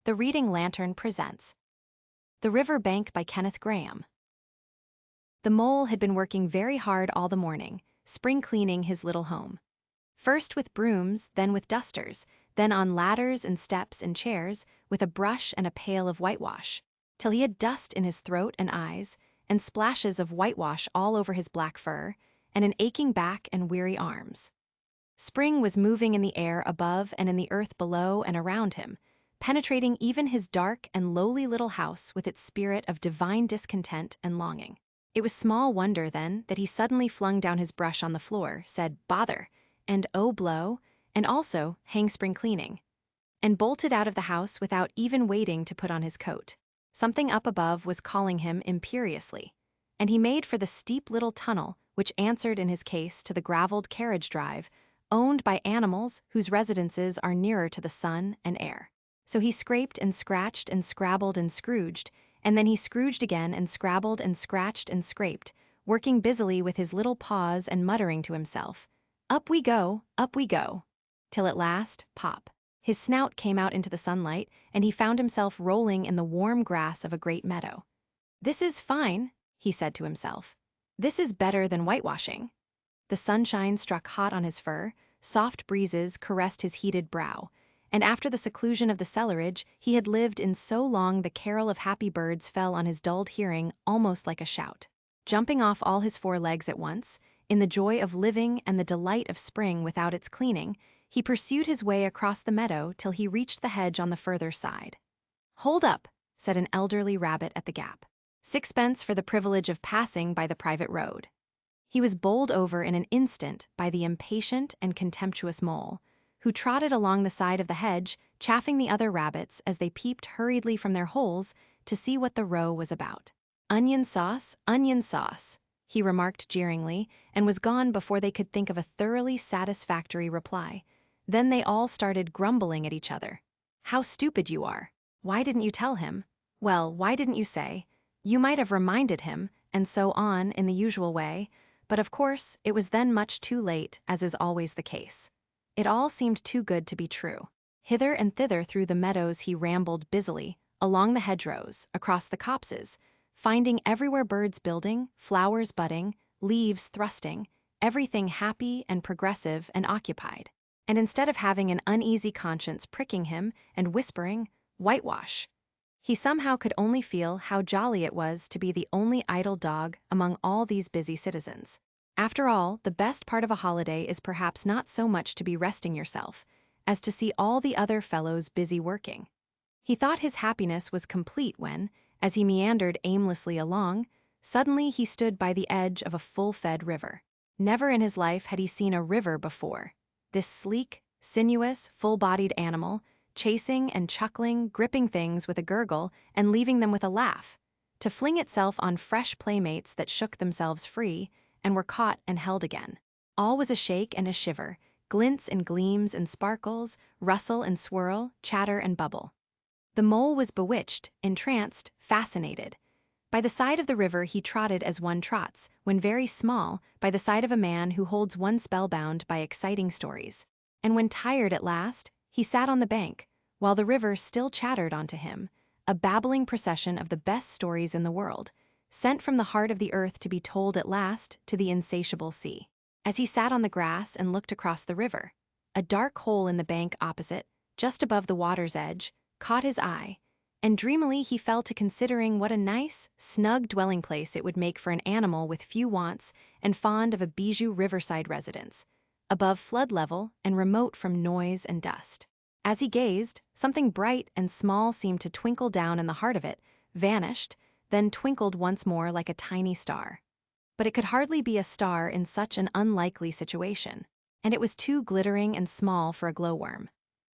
The Reading Lantern presents The River Bank by Kenneth Grahame. The mole had been working very hard all the morning, spring cleaning his little home. First with brooms, then with dusters, then on ladders and steps and chairs, with a brush and a pail of whitewash, till he had dust in his throat and eyes, and splashes of whitewash all over his black fur, and an aching back and weary arms. Spring was moving in the air above and in the earth below and around him, penetrating even his dark and lowly little house with its spirit of divine discontent and longing. It was small wonder, then, that he suddenly flung down his brush on the floor, said "bother," and "oh blow," and also "hang spring cleaning," and bolted out of the house without even waiting to put on his coat. Something up above was calling him imperiously, and he made for the steep little tunnel which answered in his case to the graveled carriage drive, owned by animals whose residences are nearer to the sun and air. So he scraped and scratched and scrabbled and scrooged, and then he scrooged again and scrabbled and scratched and scraped, working busily with his little paws and muttering to himself, up we go, till at last, pop, his snout came out into the sunlight, and he found himself rolling in the warm grass of a great meadow. "This is fine," he said to himself. "This is better than whitewashing." The sunshine struck hot on his fur, soft breezes caressed his heated brow, and after the seclusion of the cellarage he had lived in so long the carol of happy birds fell on his dulled hearing almost like a shout. Jumping off all his four legs at once, in the joy of living and the delight of spring without its cleaning, he pursued his way across the meadow till he reached the hedge on the further side. "Hold up," said an elderly rabbit at the gap. "Sixpence for the privilege of passing by the private road." He was bowled over in an instant by the impatient and contemptuous mole, who trotted along the side of the hedge, chaffing the other rabbits as they peeped hurriedly from their holes to see what the row was about. Onion sauce," he remarked jeeringly, and was gone before they could think of a thoroughly satisfactory reply. Then they all started grumbling at each other. "How stupid you are! Why didn't you tell him? Well, why didn't you say? You might have reminded him," and so on in the usual way. But of course, it was then much too late, as is always the case. It all seemed too good to be true. Hither and thither through the meadows he rambled busily, along the hedgerows, across the copses, finding everywhere birds building, flowers budding, leaves thrusting, everything happy and progressive and occupied. And instead of having an uneasy conscience pricking him and whispering, "Whitewash," he somehow could only feel how jolly it was to be the only idle dog among all these busy citizens. After all, the best part of a holiday is perhaps not so much to be resting yourself, as to see all the other fellows busy working. He thought his happiness was complete when, as he meandered aimlessly along, suddenly he stood by the edge of a full-fed river. Never in his life had he seen a river before. This sleek, sinuous, full-bodied animal, chasing and chuckling, gripping things with a gurgle and leaving them with a laugh, to fling itself on fresh playmates that shook themselves free and were caught and held again. All was a shake and a shiver, glints and gleams and sparkles, rustle and swirl, chatter and bubble. The mole was bewitched, entranced, fascinated. By the side of the river he trotted as one trots, when very small, by the side of a man who holds one spellbound by exciting stories. And when tired at last, he sat on the bank, while the river still chattered onto him, a babbling procession of the best stories in the world, sent from the heart of the earth to be told at last to the insatiable sea. As he sat on the grass and looked across the river, a dark hole in the bank opposite, just above the water's edge, caught his eye, and dreamily he fell to considering what a nice, snug dwelling place it would make for an animal with few wants and fond of a bijou riverside residence, above flood level and remote from noise and dust. As he gazed, something bright and small seemed to twinkle down in the heart of it, vanished, then twinkled once more like a tiny star. But it could hardly be a star in such an unlikely situation, and it was too glittering and small for a glowworm.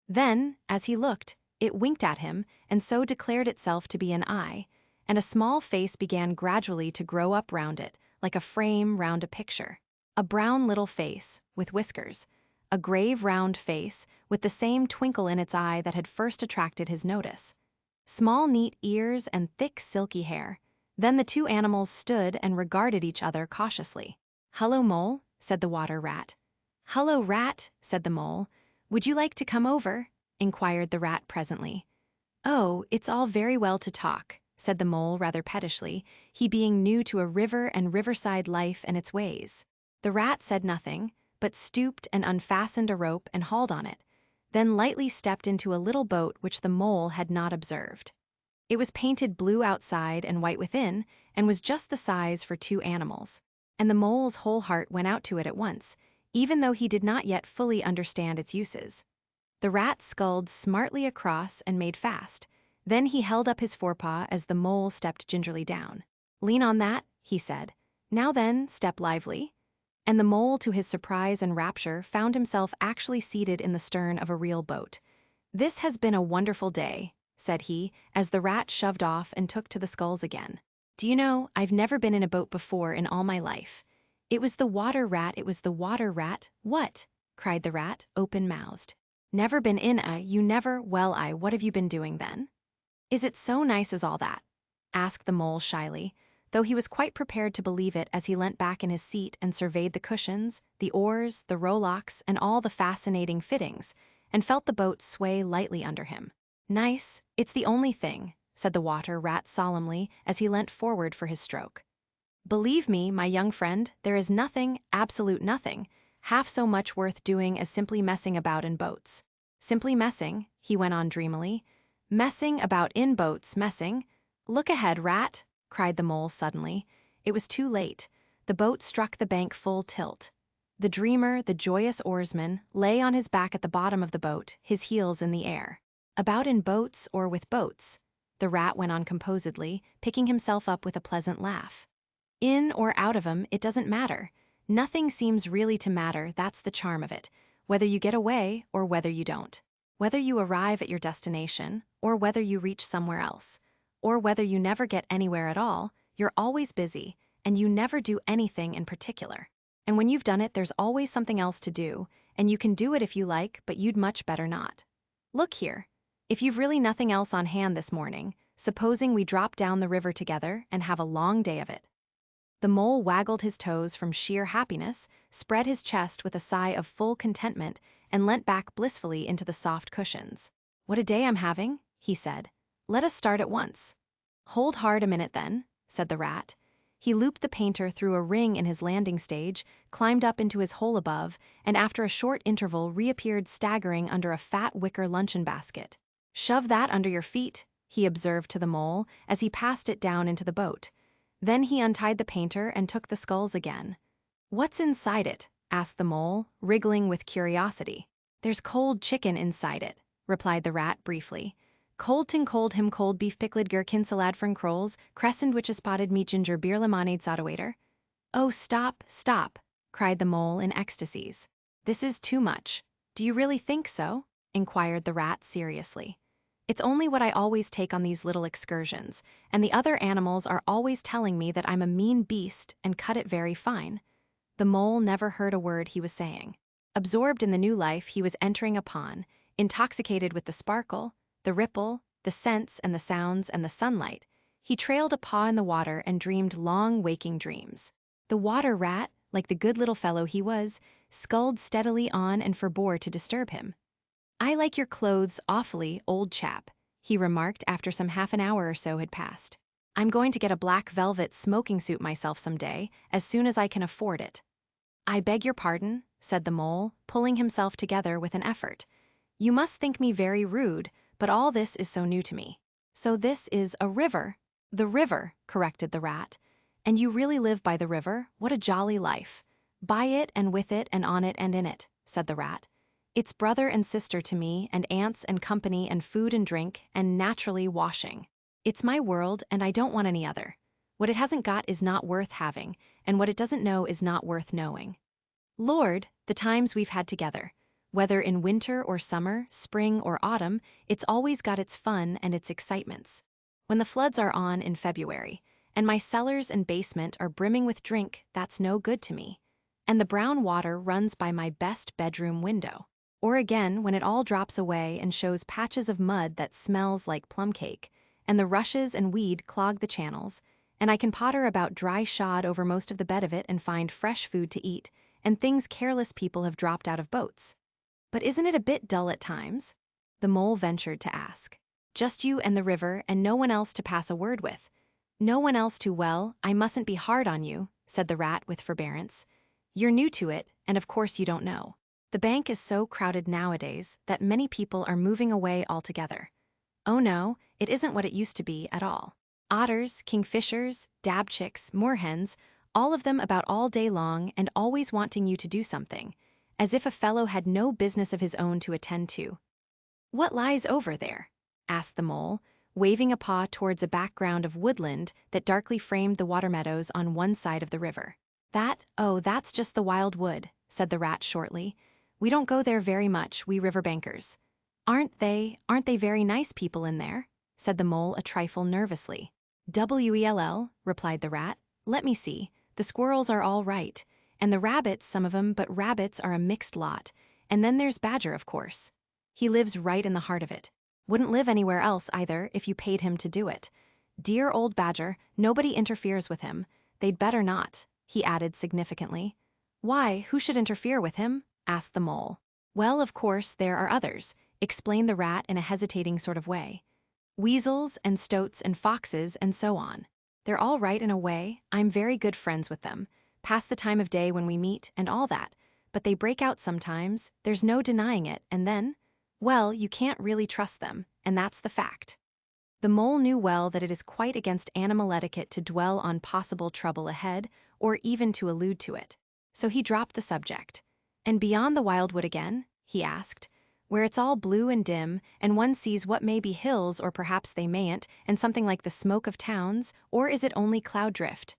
Then, as he looked, it winked at him and so declared itself to be an eye, and a small face began gradually to grow up round it, like a frame round a picture. A brown little face, with whiskers, a grave round face, with the same twinkle in its eye that had first attracted his notice. Small neat ears and thick silky hair. Then the two animals stood and regarded each other cautiously. "Hullo, Mole," said the water rat. "Hullo, Rat," said the mole. "Would you like to come over?" inquired the rat presently. "Oh, it's all very well to talk," said the mole rather pettishly, he being new to a river and riverside life and its ways. The rat said nothing, but stooped and unfastened a rope and hauled on it, then lightly stepped into a little boat which the mole had not observed. It was painted blue outside and white within, and was just the size for two animals. And the mole's whole heart went out to it at once, even though he did not yet fully understand its uses. The rat sculled smartly across and made fast. Then he held up his forepaw as the mole stepped gingerly down. "Lean on that," he said. "Now then, step lively." And the mole, to his surprise and rapture, found himself actually seated in the stern of a real boat. "This has been a wonderful day," said he, as the rat shoved off and took to the sculls again. "Do you know, I've never been in a boat before in all my life." "It was the water rat, it was the water rat." "What?" cried the rat, open-mouthed. "Never been in a, you never, well, what have you been doing then?" "Is it so nice as all that?" asked the mole shyly, though he was quite prepared to believe it as he leant back in his seat and surveyed the cushions, the oars, the rowlocks, and all the fascinating fittings, and felt the boat sway lightly under him. "Nice, it's the only thing," said the water rat solemnly as he leant forward for his stroke. "Believe me, my young friend, there is nothing, absolute nothing, half so much worth doing as simply messing about in boats. Simply messing," he went on dreamily. "Messing about in boats, messing. Look ahead, rat!" cried the mole suddenly. It was too late. The boat struck the bank full tilt. The dreamer, the joyous oarsman, lay on his back at the bottom of the boat, his heels in the air. "About in boats or with boats," the rat went on composedly, picking himself up with a pleasant laugh. "In or out of 'em, it doesn't matter. Nothing seems really to matter, that's the charm of it, whether you get away or whether you don't. Whether you arrive at your destination, or whether you reach somewhere else, or whether you never get anywhere at all, you're always busy, and you never do anything in particular. And when you've done it, there's always something else to do, and you can do it if you like, but you'd much better not. Look here. If you've really nothing else on hand this morning, supposing we drop down the river together and have a long day of it." The mole waggled his toes from sheer happiness, spread his chest with a sigh of full contentment, and leant back blissfully into the soft cushions. "What a day I'm having," he said. "Let us start at once." "Hold hard a minute then," said the rat. He looped the painter through a ring in his landing stage, climbed up into his hole above, and after a short interval reappeared staggering under a fat wicker luncheon basket. "Shove that under your feet," he observed to the mole as he passed it down into the boat. Then he untied the painter and took the sculls again. "What's inside it?" asked the mole, wriggling with curiosity. "There's cold chicken inside it," replied the rat briefly. "Cold ting cold him cold beef pickled gherkin salad fern crolls, crescent which is spotted meat ginger beer lemonade soda waiter." "Oh, stop, stop," cried the mole in ecstasies. "This is too much." "Do you really think so?" inquired the rat seriously. "It's only what I always take on these little excursions, and the other animals are always telling me that I'm a mean beast and cut it very fine." The mole never heard a word he was saying. Absorbed in the new life he was entering upon, intoxicated with the sparkle, the ripple, the scents and the sounds and the sunlight, he trailed a paw in the water and dreamed long waking dreams. The water rat, like the good little fellow he was, sculled steadily on and forbore to disturb him. "I like your clothes awfully, old chap," he remarked after some half an hour or so had passed. "I'm going to get a black velvet smoking suit myself some day, as soon as I can afford it." "I beg your pardon," said the mole, pulling himself together with an effort. "You must think me very rude, but all this is so new to me." "So this is a river?" "The river," corrected the rat. "And you really live by the river? What a jolly life." "By it and with it and on it and in it," said the rat. "It's brother and sister to me, and aunts and company and food and drink, and naturally washing. It's my world, and I don't want any other. What it hasn't got is not worth having, and what it doesn't know is not worth knowing. Lord, the times we've had together. Whether in winter or summer, spring or autumn, it's always got its fun and its excitements. When the floods are on in February, and my cellars and basement are brimming with drink, that's no good to me. And the brown water runs by my best bedroom window. Or again, when it all drops away and shows patches of mud that smells like plum cake, and the rushes and weed clog the channels, and I can potter about dry shod over most of the bed of it and find fresh food to eat, and things careless people have dropped out of boats. But isn't it a bit dull at times?" the mole ventured to ask. Just you and the river and no one else to pass a word with. No one else to, well, I mustn't be hard on you, said the rat with forbearance. You're new to it, and of course you don't know. The bank is so crowded nowadays that many people are moving away altogether. Oh no, it isn't what it used to be at all. Otters, kingfishers, dabchicks, moorhens, all of them about all day long and always wanting you to do something, as if a fellow had no business of his own to attend to. What lies over there? Asked the mole, waving a paw towards a background of woodland that darkly framed the water meadows on one side of the river. That's just the wild wood, said the rat shortly. We don't go there very much, we riverbankers. Aren't they very nice people in there? Said the mole a trifle nervously. Well, replied the rat. Let me see, the squirrels are all right, and the rabbits some of 'em, but rabbits are a mixed lot, and then there's Badger, of course. He lives right in the heart of it. Wouldn't live anywhere else either if you paid him to do it. Dear old Badger, nobody interferes with him. They'd better not, he added significantly. Why, who should interfere with him? Asked the mole. Well, of course, there are others, explained the rat in a hesitating sort of way. Weasels and stoats and foxes and so on. They're all right in a way, I'm very good friends with them, pass the time of day when we meet and all that, but they break out sometimes, there's no denying it, and then, well, you can't really trust them, and that's the fact. The mole knew well that it is quite against animal etiquette to dwell on possible trouble ahead, or even to allude to it. So he dropped the subject. And beyond the wildwood again? He asked. Where it's all blue and dim, and one sees what may be hills or perhaps they mayn't, and something like the smoke of towns, or is it only cloud drift?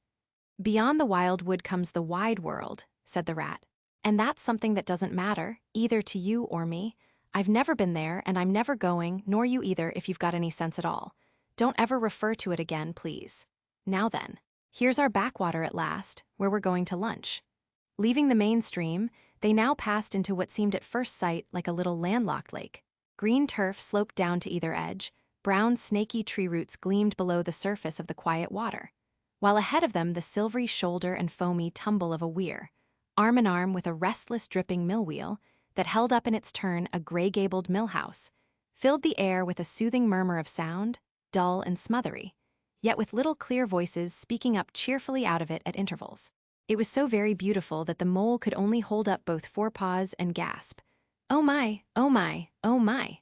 Beyond the wildwood comes the wide world, said the rat. And that's something that doesn't matter, either to you or me. I've never been there, and I'm never going, nor you either if you've got any sense at all. Don't ever refer to it again, please. Now then, here's our backwater at last, where we're going to lunch. Leaving the main stream, they now passed into what seemed at first sight like a little landlocked lake. Green turf sloped down to either edge, brown snaky tree roots gleamed below the surface of the quiet water, while ahead of them the silvery shoulder and foamy tumble of a weir, arm in arm with a restless dripping mill wheel, that held up in its turn a gray-gabled mill house, filled the air with a soothing murmur of sound, dull and smothery, yet with little clear voices speaking up cheerfully out of it at intervals. It was so very beautiful that the mole could only hold up both forepaws and gasp, "Oh my, oh my, oh my!"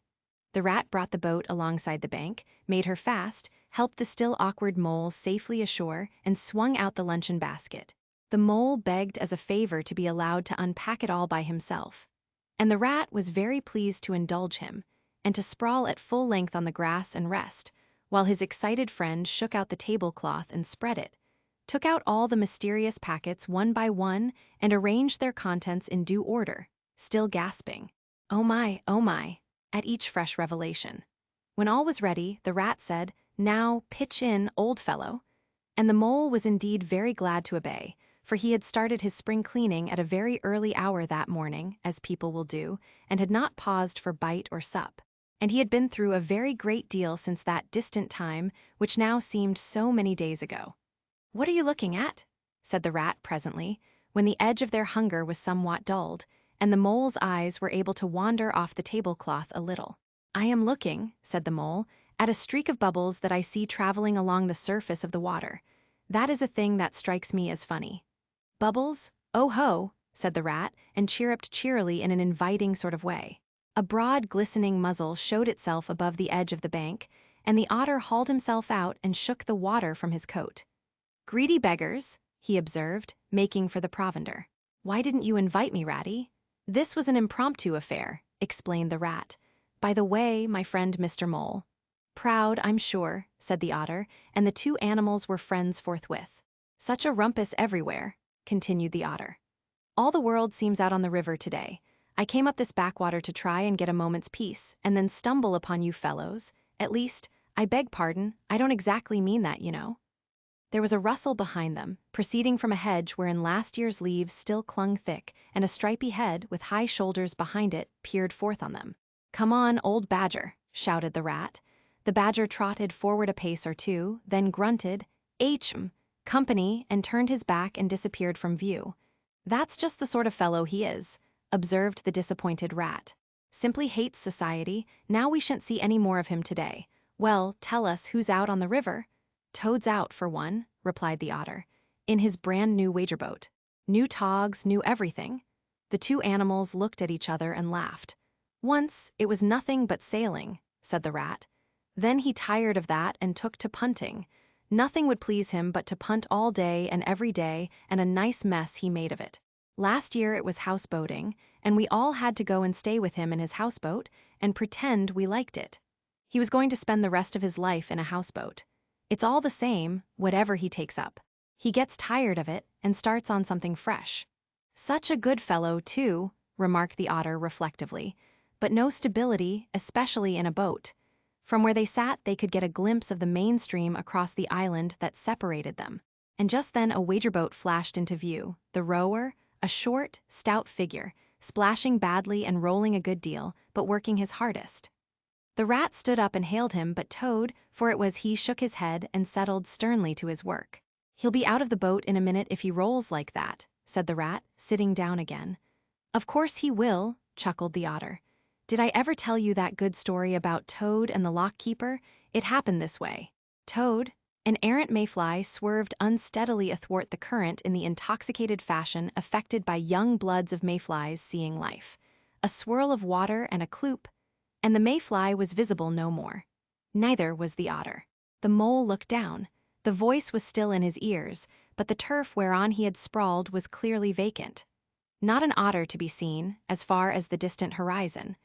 The rat brought the boat alongside the bank, made her fast, helped the still awkward mole safely ashore, and swung out the luncheon basket. The mole begged as a favor to be allowed to unpack it all by himself, and the rat was very pleased to indulge him, and to sprawl at full length on the grass and rest, while his excited friend shook out the tablecloth and spread it, took out all the mysterious packets one by one, and arranged their contents in due order, still gasping, oh my, at each fresh revelation. When all was ready, the rat said, "Now, pitch in, old fellow." And the mole was indeed very glad to obey, for he had started his spring cleaning at a very early hour that morning, as people will do, and had not paused for bite or sup. And he had been through a very great deal since that distant time which now seemed so many days ago. "What are you looking at?" said the rat presently, when the edge of their hunger was somewhat dulled, and the mole's eyes were able to wander off the tablecloth a little. "I am looking," said the mole, "at a streak of bubbles that I see traveling along the surface of the water. That is a thing that strikes me as funny." "Bubbles? Oh ho!" said the rat, and chirruped cheerily in an inviting sort of way. A broad, glistening muzzle showed itself above the edge of the bank, and the otter hauled himself out and shook the water from his coat. "Greedy beggars," he observed, making for the provender. "Why didn't you invite me, Ratty?" "This was an impromptu affair," explained the rat. "By the way, my friend Mr. Mole." "Proud, I'm sure," said the otter, and the two animals were friends forthwith. "Such a rumpus everywhere," continued the otter. "All the world seems out on the river today. I came up this backwater to try and get a moment's peace, and then stumble upon you fellows. At least, I beg pardon, I don't exactly mean that, you know." There was a rustle behind them, proceeding from a hedge wherein last year's leaves still clung thick, and a stripy head, with high shoulders behind it, peered forth on them. "Come on, old Badger," shouted the rat. The badger trotted forward a pace or two, then grunted, "H-m, company," and turned his back and disappeared from view. "That's just the sort of fellow he is," observed the disappointed rat. "Simply hates society. Now we shan't see any more of him today. "Well, tell us who's out on the river." "Toad's out, for one," replied the otter, "in his brand new wager boat. New togs, new everything." The two animals looked at each other and laughed. "Once, it was nothing but sailing," said the rat. "Then he tired of that and took to punting. Nothing would please him but to punt all day and every day, and a nice mess he made of it. Last year it was houseboating, and we all had to go and stay with him in his houseboat and pretend we liked it. He was going to spend the rest of his life in a houseboat. It's all the same, whatever he takes up. He gets tired of it and starts on something fresh." "Such a good fellow, too," remarked the otter reflectively, "but no stability, especially in a boat." From where they sat, they could get a glimpse of the main stream across the island that separated them. And just then a wager boat flashed into view, the rower, a short, stout figure, splashing badly and rolling a good deal, but working his hardest. The rat stood up and hailed him, but Toad, for it was he, shook his head and settled sternly to his work. "He'll be out of the boat in a minute if he rolls like that," said the rat, sitting down again. "Of course he will," chuckled the otter. "Did I ever tell you that good story about Toad and the lock keeper? It happened this way. Toad, an errant mayfly, swerved unsteadily athwart the current in the intoxicated fashion affected by young bloods of mayflies seeing life. A swirl of water and a cloop, and the mayfly was visible no more. Neither was the otter. The mole looked down. The voice was still in his ears, but the turf whereon he had sprawled was clearly vacant. Not an otter to be seen, as far as the distant horizon.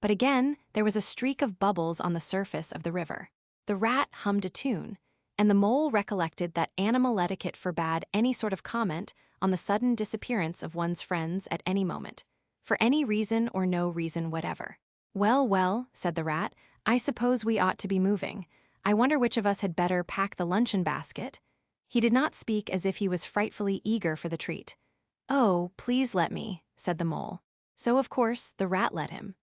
But again, there was a streak of bubbles on the surface of the river. The rat hummed a tune, and the mole recollected that animal etiquette forbade any sort of comment on the sudden disappearance of one's friends at any moment, for any reason or no reason whatever. "Well, well," said the rat, "I suppose we ought to be moving. I wonder which of us had better pack the luncheon basket?" He did not speak as if he was frightfully eager for the treat. "Oh, please let me," said the mole. So, of course, the rat let him.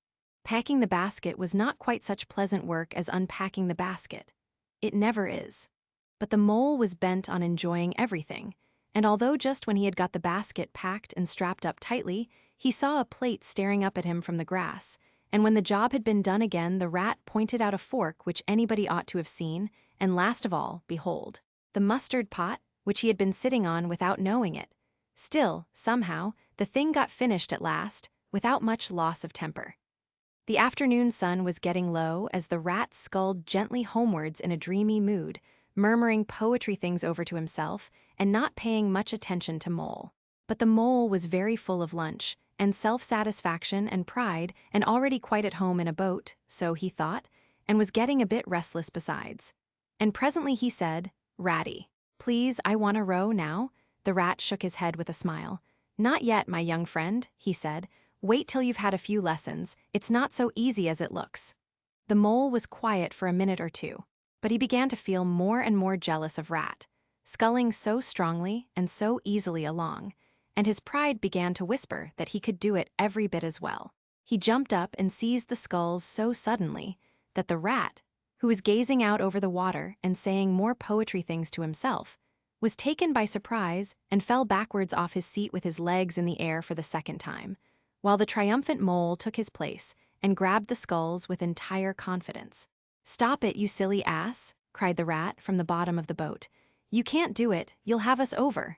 Packing the basket was not quite such pleasant work as unpacking the basket. It never is. But the mole was bent on enjoying everything, and although just when he had got the basket packed and strapped up tightly, he saw a plate staring up at him from the grass, and when the job had been done again, the rat pointed out a fork which anybody ought to have seen, and last of all, behold, the mustard pot, which he had been sitting on without knowing it. Still, somehow, the thing got finished at last, without much loss of temper. The afternoon sun was getting low as the rat sculled gently homewards in a dreamy mood, murmuring poetry things over to himself and not paying much attention to Mole. But the mole was very full of lunch, and self-satisfaction and pride, and already quite at home in a boat, so he thought, and was getting a bit restless besides. And presently he said, "Ratty, please, I want a row now." The rat shook his head with a smile. "Not yet, my young friend," he said. "Wait till you've had a few lessons. It's not so easy as it looks." The mole was quiet for a minute or two, but he began to feel more and more jealous of Rat, sculling so strongly and so easily along, and his pride began to whisper that he could do it every bit as well. He jumped up and seized the sculls so suddenly that the rat, who was gazing out over the water and saying more poetry things to himself, was taken by surprise and fell backwards off his seat with his legs in the air for the second time, while the triumphant mole took his place and grabbed the sculls with entire confidence. "Stop it, you silly ass," cried the rat from the bottom of the boat. "You can't do it, you'll have us over."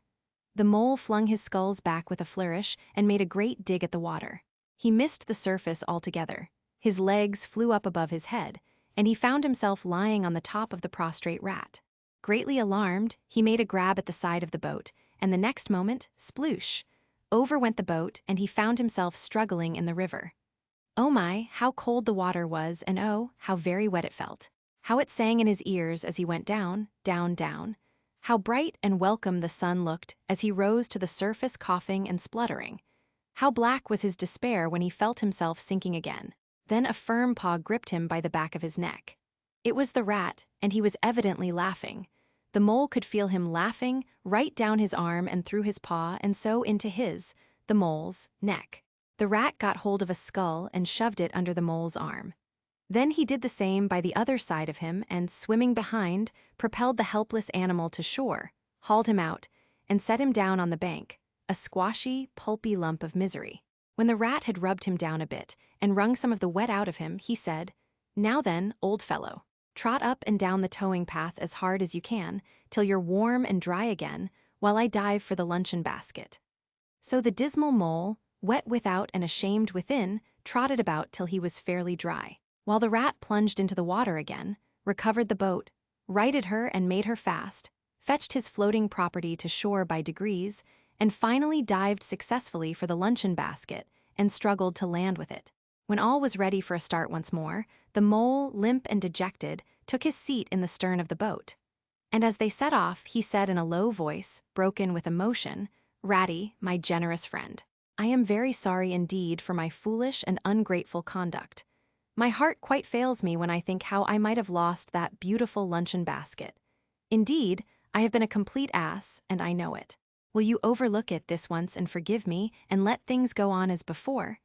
The mole flung his sculls back with a flourish and made a great dig at the water. He missed the surface altogether. His legs flew up above his head, and he found himself lying on the top of the prostrate rat. Greatly alarmed, he made a grab at the side of the boat, and the next moment, sploosh! Over went the boat, and he found himself struggling in the river. Oh my, how cold the water was, and oh, how very wet it felt. How it sang in his ears as he went down, down, down. How bright and welcome the sun looked as he rose to the surface, coughing and spluttering. How black was his despair when he felt himself sinking again. Then a firm paw gripped him by the back of his neck. It was the rat, and he was evidently laughing. The mole could feel him laughing right down his arm and through his paw and so into his, the mole's, neck. The rat got hold of a skull and shoved it under the mole's arm. Then he did the same by the other side of him and, swimming behind, propelled the helpless animal to shore, hauled him out, and set him down on the bank, a squashy, pulpy lump of misery. When the rat had rubbed him down a bit and wrung some of the wet out of him, he said, "Now then, old fellow, Trot up and down the towing path as hard as you can, till you're warm and dry again, while I dive for the luncheon basket." So the dismal mole, wet without and ashamed within, trotted about till he was fairly dry, while the rat plunged into the water again, recovered the boat, righted her and made her fast, fetched his floating property to shore by degrees, and finally dived successfully for the luncheon basket and struggled to land with it. When all was ready for a start once more, the mole, limp and dejected, took his seat in the stern of the boat. And as they set off, he said in a low voice, broken with emotion, "Ratty, my generous friend, I am very sorry indeed for my foolish and ungrateful conduct. My heart quite fails me when I think how I might have lost that beautiful luncheon basket. Indeed, I have been a complete ass, and I know it. Will you overlook it this once and forgive me, and let things go on as before?"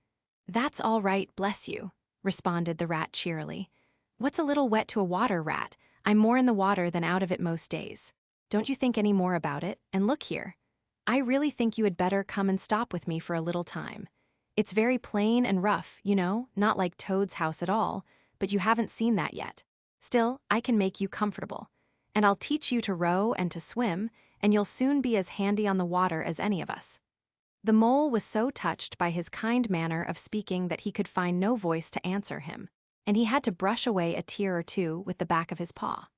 "That's all right, bless you," responded the rat cheerily. "What's a little wet to a water rat? I'm more in the water than out of it most days. Don't you think any more about it, and look here. I really think you had better come and stop with me for a little time. It's very plain and rough, you know, not like Toad's house at all, but you haven't seen that yet. Still, I can make you comfortable. And I'll teach you to row and to swim, and you'll soon be as handy on the water as any of us." The mole was so touched by his kind manner of speaking that he could find no voice to answer him, and he had to brush away a tear or two with the back of his paw.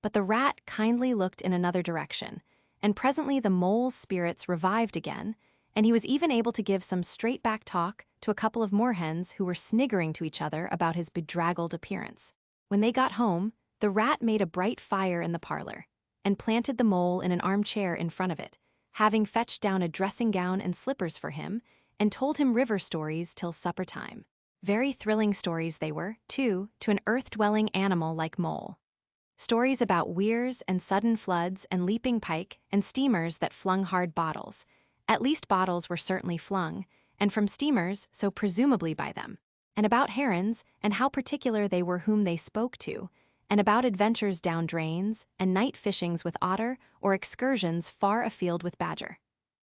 But the rat kindly looked in another direction, and presently the mole's spirits revived again, and he was even able to give some straight-back talk to a couple of moorhens who were sniggering to each other about his bedraggled appearance. When they got home, the rat made a bright fire in the parlor, and planted the mole in an armchair in front of it, having fetched down a dressing gown and slippers for him, and told him river stories till supper time. Very thrilling stories they were, too, to an earth-dwelling animal like Mole. Stories about weirs and sudden floods and leaping pike and steamers that flung hard bottles. At least bottles were certainly flung, and from steamers, so presumably by them. And about herons, and how particular they were whom they spoke to, and about adventures down drains, and night fishings with otter, or excursions far afield with badger.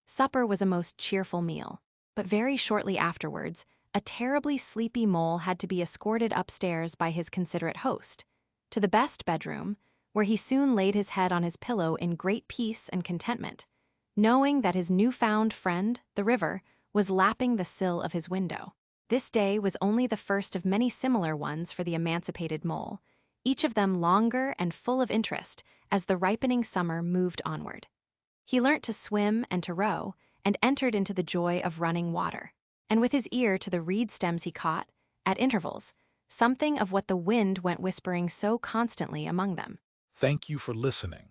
Supper was a most cheerful meal, but very shortly afterwards, a terribly sleepy mole had to be escorted upstairs by his considerate host, to the best bedroom, where he soon laid his head on his pillow in great peace and contentment, knowing that his new-found friend, the river, was lapping the sill of his window. This day was only the first of many similar ones for the emancipated mole, each of them longer and full of interest as the ripening summer moved onward. He learnt to swim and to row, and entered into the joy of running water. And with his ear to the reed stems he caught, at intervals, something of what the wind went whispering so constantly among them. Thank you for listening.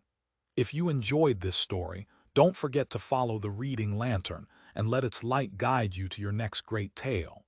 If you enjoyed this story, don't forget to follow the reading lantern and let its light guide you to your next great tale.